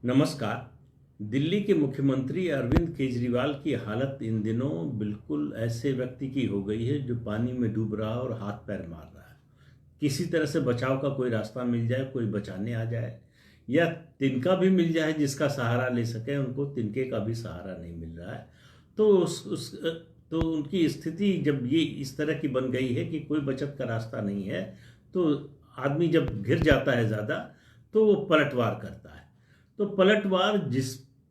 नमस्कार। दिल्ली के मुख्यमंत्री अरविंद केजरीवाल की हालत इन दिनों बिल्कुल ऐसे व्यक्ति की हो गई है जो पानी में डूब रहा है और हाथ पैर मार रहा है। किसी तरह से बचाव का कोई रास्ता मिल जाए, कोई बचाने आ जाए या तिनका भी मिल जाए जिसका सहारा ले सके, उनको तिनके का भी सहारा नहीं मिल रहा है। तो तो उनकी स्थिति जब ये इस तरह की बन गई है कि कोई बचत का रास्ता नहीं है, तो आदमी जब घिर जाता है ज़्यादा तो वो पलटवार करता है। तो पलटवार जिस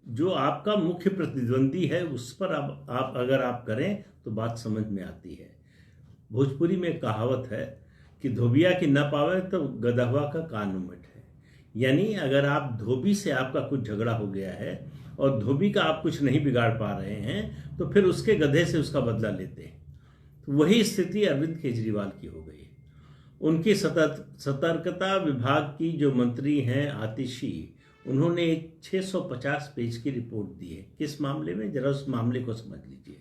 जो आपका मुख्य प्रतिद्वंदी है उस पर आप अगर आप करें तो बात समझ में आती है। भोजपुरी में एक कहावत है कि धोबिया की न पावे तो गदहवा का कान उमट है। यानी अगर आप धोबी से आपका कुछ झगड़ा हो गया है और धोबी का आप कुछ नहीं बिगाड़ पा रहे हैं तो फिर उसके गधे से उसका बदला लेते हैं। तो वही स्थिति अरविंद केजरीवाल की हो गई है। उनकी सतर्कता विभाग की जो मंत्री हैं आतिशी, उन्होंने एक 650 पेज की रिपोर्ट दी है। किस मामले में, जरा उस मामले को समझ लीजिए।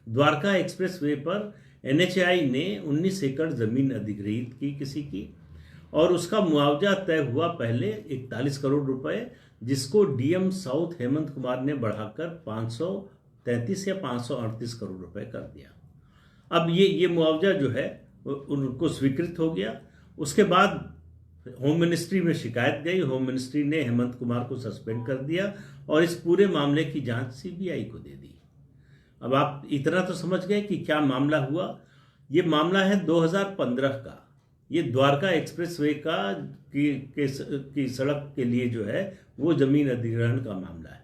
द्वारका एक्सप्रेस वे पर एनएचएआई ने 19 एकड़ जमीन अधिग्रहित की किसी की, और उसका मुआवजा तय हुआ पहले 41 करोड़ रुपए, जिसको डीएम साउथ हेमंत कुमार ने बढ़ाकर 533 या 538 करोड़ रुपए कर दिया। अब ये मुआवजा जो है उनको स्वीकृत हो गया। उसके बाद होम मिनिस्ट्री में शिकायत गई। होम मिनिस्ट्री ने हेमंत कुमार को सस्पेंड कर दिया और इस पूरे मामले की जांच सीबीआई को दे दी। अब आप इतना तो समझ गए कि क्या मामला हुआ। ये मामला है 2015 का। ये द्वारका एक्सप्रेस वे की सड़क के लिए जो है वो जमीन अधिग्रहण का मामला है।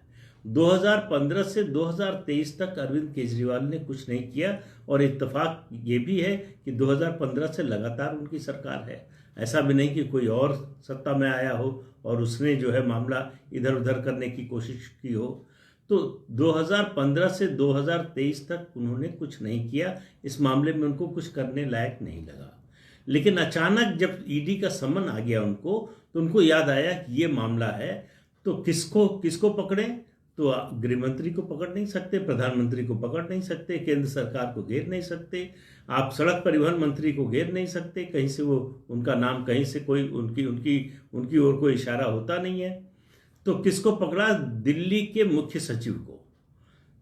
2015 से 2023 तक अरविंद केजरीवाल ने कुछ नहीं किया, और इत्तेफाक ये भी है कि 2015 से लगातार उनकी सरकार है। ऐसा भी नहीं कि कोई और सत्ता में आया हो और उसने जो है मामला इधर उधर करने की कोशिश की हो। तो 2015 से 2023 तक उन्होंने कुछ नहीं किया। इस मामले में उनको कुछ करने लायक नहीं लगा। लेकिन अचानक जब ईडी का समन आ गया उनको, तो उनको याद आया कि ये मामला है, तो किसको पकड़ें। तो गृह मंत्री को पकड़ नहीं सकते, प्रधानमंत्री को पकड़ नहीं सकते, केंद्र सरकार को घेर नहीं सकते, आप सड़क परिवहन मंत्री को घेर नहीं सकते। कहीं से वो उनका नाम, कहीं से कोई उनकी ओर कोई इशारा होता नहीं है। तो किसको पकड़ा? दिल्ली के मुख्य सचिव को।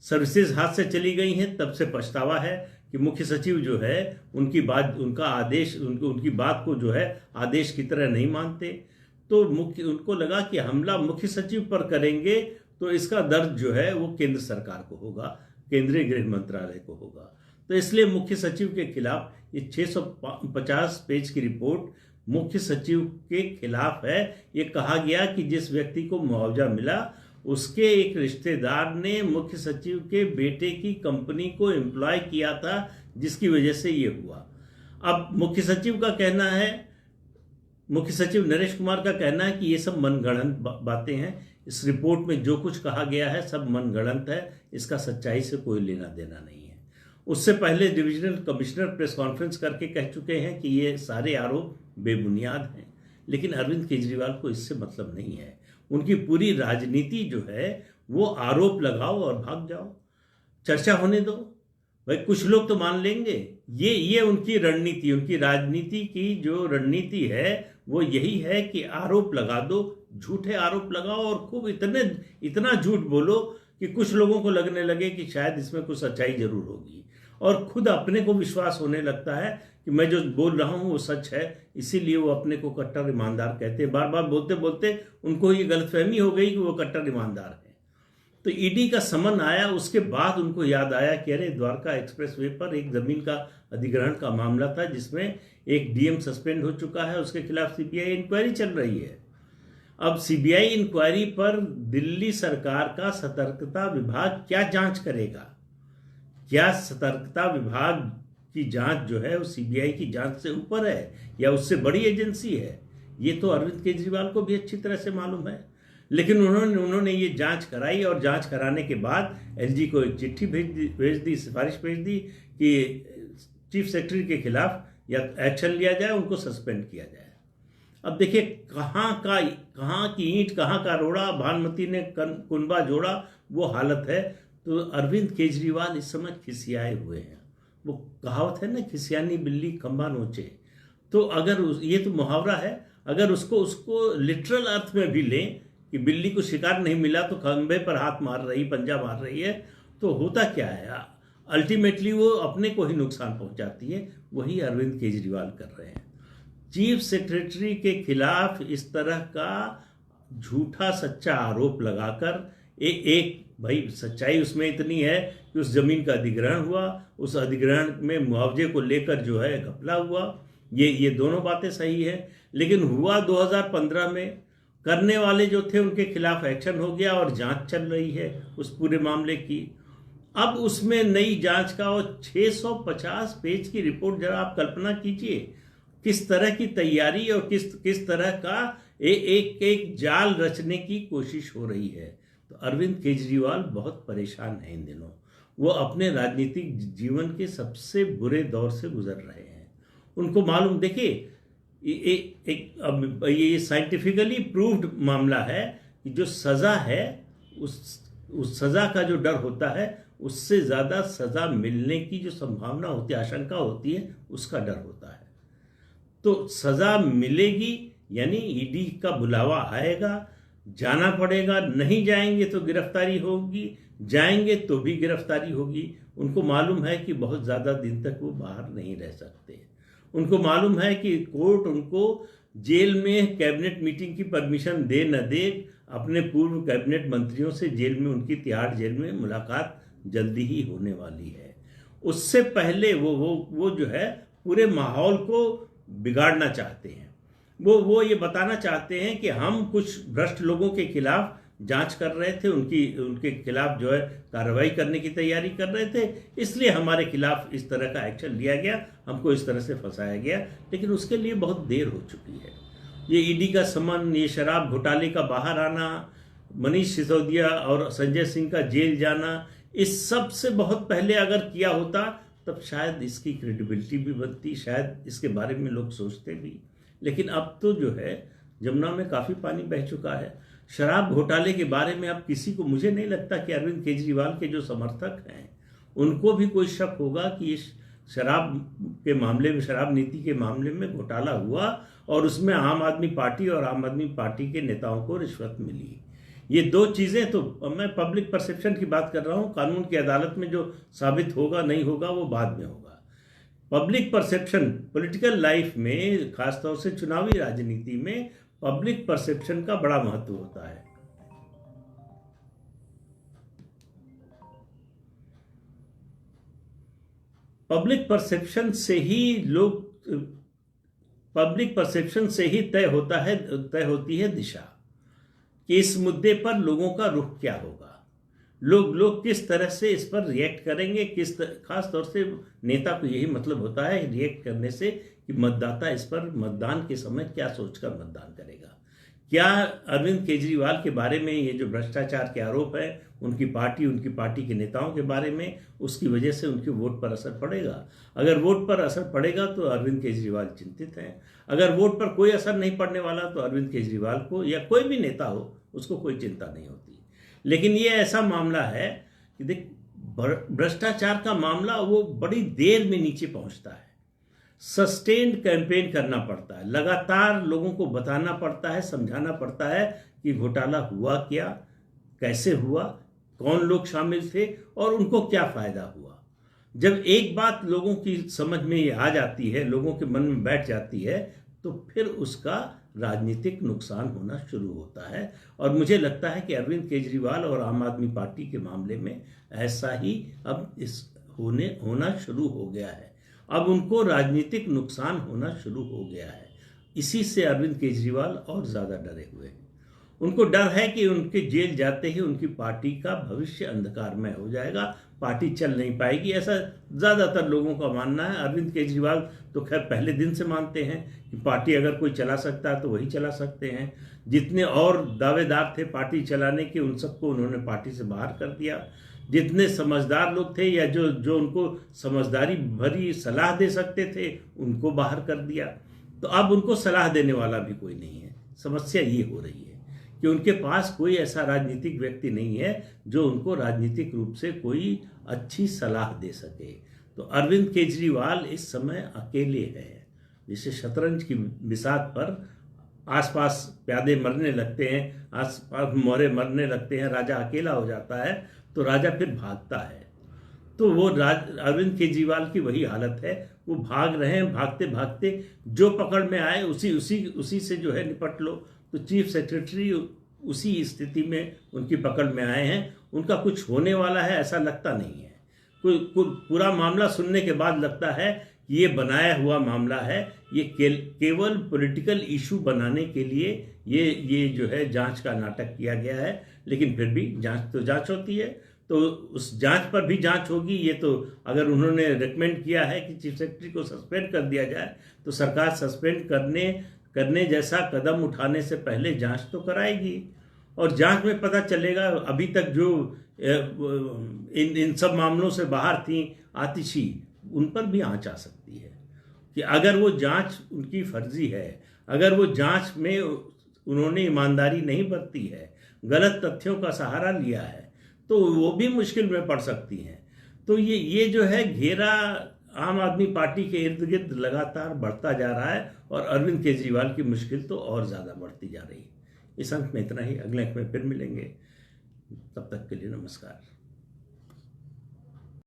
सर्विसेज हाथ से चली गई हैं, तब से पछतावा है कि मुख्य सचिव जो है उनका आदेश, उनकी बात को जो है आदेश की तरह नहीं मानते। तो उनको लगा कि हमला मुख्य सचिव पर करेंगे तो इसका दर्द जो है वो केंद्र सरकार को होगा, केंद्रीय गृह मंत्रालय को होगा। तो इसलिए मुख्य सचिव के खिलाफ ये 650 पेज की रिपोर्ट मुख्य सचिव के खिलाफ है। ये कहा गया कि जिस व्यक्ति को मुआवजा मिला उसके एक रिश्तेदार ने मुख्य सचिव के बेटे की कंपनी को एम्प्लॉय किया था, जिसकी वजह से ये हुआ। अब मुख्य सचिव नरेश कुमार का कहना है कि ये सब मनगढ़ंत बातें हैं। इस रिपोर्ट में जो कुछ कहा गया है सब मनगढ़ंत है, इसका सच्चाई से कोई लेना देना नहीं है। उससे पहले डिविजनल कमिश्नर प्रेस कॉन्फ्रेंस करके कह चुके हैं कि ये सारे आरोप बेबुनियाद हैं। लेकिन अरविंद केजरीवाल को इससे मतलब नहीं है। उनकी पूरी राजनीति जो है वो आरोप लगाओ और भाग जाओ, चर्चा होने दो। भाई कुछ लोग तो मान लेंगे। ये उनकी रणनीति, उनकी राजनीति की जो रणनीति है वो यही है कि आरोप लगा दो, झूठे आरोप लगाओ और खूब इतना झूठ बोलो कि कुछ लोगों को लगने लगे कि शायद इसमें कुछ सच्चाई जरूर होगी, और खुद अपने को विश्वास होने लगता है कि मैं जो बोल रहा हूं वो सच है। इसीलिए वो अपने को कट्टर ईमानदार कहते हैं। बार बार बोलते बोलते उनको ये गलतफहमी हो गई कि वो कट्टर ईमानदार है। तो ईडी का समन आया, उसके बाद उनको याद आया कि अरे द्वारका एक्सप्रेस वे पर एक जमीन का अधिग्रहण का मामला था जिसमें एक डीएम सस्पेंड हो चुका है, उसके खिलाफ सीबीआई इंक्वायरी चल रही है। अब सीबीआई इंक्वायरी पर दिल्ली सरकार का सतर्कता विभाग क्या जांच करेगा? क्या सतर्कता विभाग की जांच जो है वो सीबीआई की जांच से ऊपर है या उससे बड़ी एजेंसी है? ये तो अरविंद केजरीवाल को भी अच्छी तरह से मालूम है। लेकिन उन्होंने ये जांच कराई, और जांच कराने के बाद एलजी को एक चिट्ठी भेज दी, सिफारिश भेज दी कि चीफ सेक्रेटरी के खिलाफ या एक्शन लिया जाए, उनको सस्पेंड किया जाए। अब देखिए कहाँ की ईंट कहाँ का रोड़ा, भानुमति ने कुनबा जोड़ा, वो हालत है। तो अरविंद केजरीवाल इस समय खिसियाए हुए हैं। वो कहावत है ना, खिसियानी बिल्ली खंबा नोचे। तो अगर ये तो मुहावरा है, अगर उसको लिटरल अर्थ में भी लें कि बिल्ली को शिकार नहीं मिला तो खंबे पर हाथ मार रही, पंजा मार रही है। तो होता क्या है, अल्टीमेटली वो अपने को ही नुकसान पहुंचाती है। वही अरविंद केजरीवाल कर रहे हैं। चीफ सेक्रेटरी के खिलाफ इस तरह का झूठा सच्चा आरोप लगाकर एक भाई सच्चाई उसमें इतनी है कि उस जमीन का अधिग्रहण हुआ, उस अधिग्रहण में मुआवजे को लेकर जो है घपला हुआ, ये दोनों बातें सही है। लेकिन हुआ 2015 में, करने वाले जो थे उनके खिलाफ एक्शन हो गया और जांच चल रही है उस पूरे मामले की। अब उसमें नई जांच का और 650 पेज की रिपोर्ट, जरा आप कल्पना कीजिए किस तरह की तैयारी और किस तरह का एक जाल रचने की कोशिश हो रही है। तो अरविंद केजरीवाल बहुत परेशान हैं इन दिनों। वो अपने राजनीतिक जीवन के सबसे बुरे दौर से गुजर रहे हैं। उनको मालूम, देखिए अब ये साइंटिफिकली प्रूव्ड मामला है कि जो सजा है उस सजा का जो डर होता है उससे ज्यादा सजा मिलने की जो संभावना होती है, आशंका होती है, उसका डर होता है। तो सजा मिलेगी यानी ईडी का बुलावा आएगा, जाना पड़ेगा, नहीं जाएंगे तो गिरफ्तारी होगी, जाएंगे तो भी गिरफ्तारी होगी। उनको मालूम है कि बहुत ज़्यादा दिन तक वो बाहर नहीं रह सकते। उनको मालूम है कि कोर्ट उनको जेल में कैबिनेट मीटिंग की परमिशन दे न दे, अपने पूर्व कैबिनेट मंत्रियों से जेल में, उनकी तिहाड़ जेल में मुलाकात जल्दी ही होने वाली है। उससे पहले वो जो है पूरे माहौल को बिगाड़ना चाहते हैं। वो ये बताना चाहते हैं कि हम कुछ भ्रष्ट लोगों के खिलाफ जांच कर रहे थे, उनके खिलाफ जो है कार्रवाई करने की तैयारी कर रहे थे, इसलिए हमारे खिलाफ इस तरह का एक्शन लिया गया, हमको इस तरह से फंसाया गया। लेकिन उसके लिए बहुत देर हो चुकी है। ये ईडी का समन, ये शराब घोटाले का बाहर आना, मनीष सिसोदिया और संजय सिंह का जेल जाना, इस सब से बहुत पहले अगर किया होता तब शायद इसकी क्रेडिबिलिटी भी बनती, शायद इसके बारे में लोग सोचते भी। लेकिन अब तो जो है जमुना में काफ़ी पानी बह चुका है। शराब घोटाले के बारे में अब किसी को, मुझे नहीं लगता कि अरविंद केजरीवाल के जो समर्थक हैं उनको भी कोई शक होगा कि इस शराब के मामले में, शराब नीति के मामले में घोटाला हुआ और उसमें आम आदमी पार्टी और आम आदमी पार्टी के नेताओं को रिश्वत मिली। ये दो चीज़ें, तो मैं पब्लिक परसेप्शन की बात कर रहा हूँ। कानून की अदालत में जो साबित होगा नहीं होगा वो बाद में होगा। पब्लिक परसेप्शन पॉलिटिकल लाइफ में, खासतौर से चुनावी राजनीति में, पब्लिक परसेप्शन का बड़ा महत्व होता है। पब्लिक परसेप्शन से ही तय होती है दिशा कि इस मुद्दे पर लोगों का रुख क्या होगा, लोग किस तरह से इस पर रिएक्ट करेंगे, खास तौर से नेता को यही मतलब होता है रिएक्ट करने से कि मतदाता इस पर मतदान के समय क्या सोचकर मतदान करेगा। क्या अरविंद केजरीवाल के बारे में ये जो भ्रष्टाचार के आरोप है, उनकी पार्टी के नेताओं के बारे में, उसकी वजह से उनके वोट पर असर पड़ेगा? अगर वोट पर असर पड़ेगा तो अरविंद केजरीवाल चिंतित हैं। अगर वोट पर कोई असर नहीं पड़ने वाला तो अरविंद केजरीवाल को, या कोई भी नेता हो, उसको कोई चिंता नहीं होती। लेकिन ये ऐसा मामला है कि देख, भ्रष्टाचार का मामला वो बड़ी देर में नीचे पहुंचता है। सस्टेन्ड कैंपेन करना पड़ता है, लगातार लोगों को बताना पड़ता है, समझाना पड़ता है कि घोटाला हुआ क्या, कैसे हुआ, कौन लोग शामिल थे और उनको क्या फायदा हुआ। जब एक बात लोगों की समझ में ये आ जाती है, लोगों के मन में बैठ जाती है, तो फिर उसका राजनीतिक नुकसान होना शुरू होता है। और मुझे लगता है कि अरविंद केजरीवाल और आम आदमी पार्टी के मामले में ऐसा ही अब होना शुरू हो गया है। अब उनको राजनीतिक नुकसान होना शुरू हो गया है। इसी से अरविंद केजरीवाल और ज़्यादा डरे हुए हैं। उनको डर है कि उनके जेल जाते ही उनकी पार्टी का भविष्य अंधकारमय हो जाएगा, पार्टी चल नहीं पाएगी, ऐसा ज़्यादातर लोगों का मानना है। अरविंद केजरीवाल तो खैर पहले दिन से मानते हैं कि पार्टी अगर कोई चला सकता है तो वही चला सकते हैं। जितने और दावेदार थे पार्टी चलाने के, उन सबको उन्होंने पार्टी से बाहर कर दिया। जितने समझदार लोग थे या जो उनको समझदारी भरी सलाह दे सकते थे, उनको बाहर कर दिया। तो अब उनको सलाह देने वाला भी कोई नहीं है। समस्या ये हो रही है कि उनके पास कोई ऐसा राजनीतिक व्यक्ति नहीं है जो उनको राजनीतिक रूप से कोई अच्छी सलाह दे सके। तो अरविंद केजरीवाल इस समय अकेले हैं। जैसे शतरंज की बिसात पर आसपास प्यादे मरने लगते हैं, आसपास मोरे मरने लगते हैं, राजा अकेला हो जाता है, तो राजा फिर भागता है। तो वो अरविंद केजरीवाल की वही हालत है, वो भाग रहे हैं, भागते भागते जो पकड़ में आए उसी उसी उसी से जो है निपट लो। तो चीफ सेक्रेटरी उसी स्थिति में उनकी पकड़ में आए हैं। उनका कुछ होने वाला है ऐसा लगता नहीं है। पूरा मामला सुनने के बाद लगता है कि ये बनाया हुआ मामला है, ये केवल पॉलिटिकल इशू बनाने के लिए ये जो है जांच का नाटक किया गया है। लेकिन फिर भी जांच तो जांच होती है, तो उस जांच पर भी जांच होगी। ये तो अगर उन्होंने रिकमेंड किया है कि चीफ सेक्रेटरी को सस्पेंड कर दिया जाए, तो सरकार सस्पेंड करने जैसा कदम उठाने से पहले जांच तो कराएगी, और जांच में पता चलेगा। अभी तक जो इन सब मामलों से बाहर थी आतिशी, उन पर भी आंच आ सकती है कि अगर वो जांच उनकी फर्जी है, अगर वो जांच में उन्होंने ईमानदारी नहीं बरती है, गलत तथ्यों का सहारा लिया है, तो वो भी मुश्किल में पड़ सकती हैं। तो ये जो है घेरा आम आदमी पार्टी के इर्द गिर्द लगातार बढ़ता जा रहा है, और अरविंद केजरीवाल की मुश्किल तो और ज़्यादा बढ़ती जा रही है। इस अंक में इतना ही, अगले अंक में फिर मिलेंगे। तब तक के लिए नमस्कार।